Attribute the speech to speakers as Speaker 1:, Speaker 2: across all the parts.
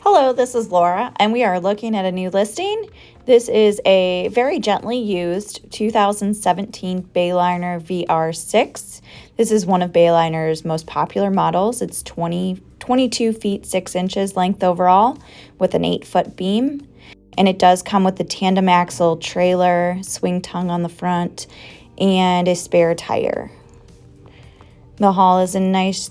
Speaker 1: Hello, this is Laura, and we are looking at a new listing. This is a very gently used 2017 Bayliner VR6. This is one of Bayliner's most popular models. It's 22 feet 6 inches length overall with an 8-foot beam. And it does come with the tandem axle trailer, swing tongue on the front, and a spare tire. The hull is in nice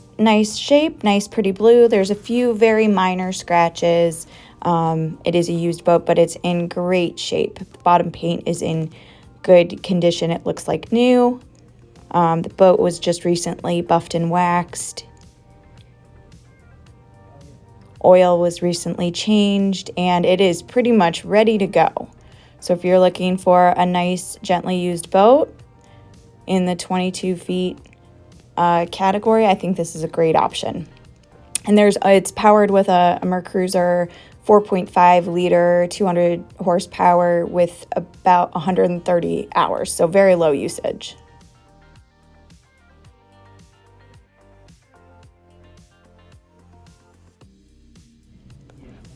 Speaker 1: shape, nice pretty blue. There's a few very minor scratches. It is a used boat, but it's in great shape. The bottom paint is in good condition. It looks like new. The boat was just recently buffed and waxed. Oil was recently changed, and it is pretty much ready to go. So if you're looking for a nice, gently used boat in the 22 feet category, I think this is a great option. And it's powered with a Mercruiser 4.5 liter, 200 horsepower with about 130 hours, so very low usage.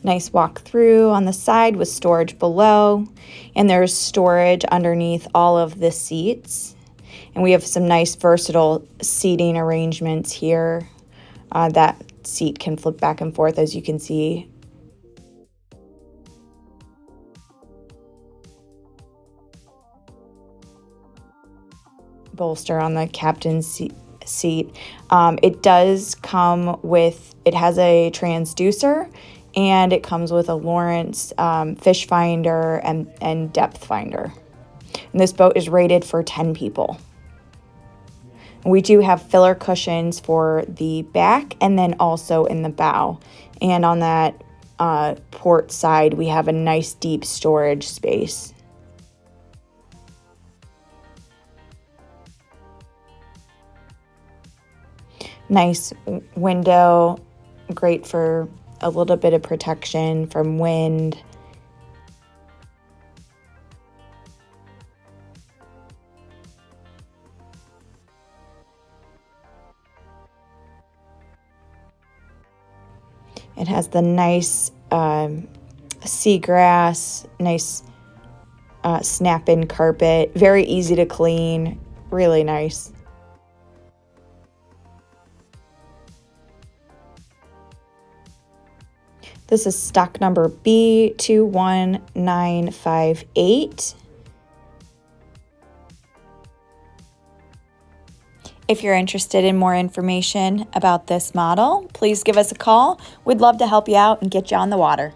Speaker 1: Nice walk through on the side with storage below, and there's storage underneath all of the seats. And we have some nice versatile seating arrangements here. That seat can flip back and forth, as you can see. Bolster on the captain's seat. It does come with, it has a transducer, and it comes with a Lawrence fish finder and depth finder. And this boat is rated for 10 people. We do have filler cushions for the back and then also in the bow. And on that port side, we have a nice deep storage space. Nice window, great for a little bit of protection from wind. It has the nice seagrass, nice snap-in carpet, very easy to clean, really nice. This is stock number B21958. If you're interested in more information about this model, please give us a call. We'd love to help you out and get you on the water.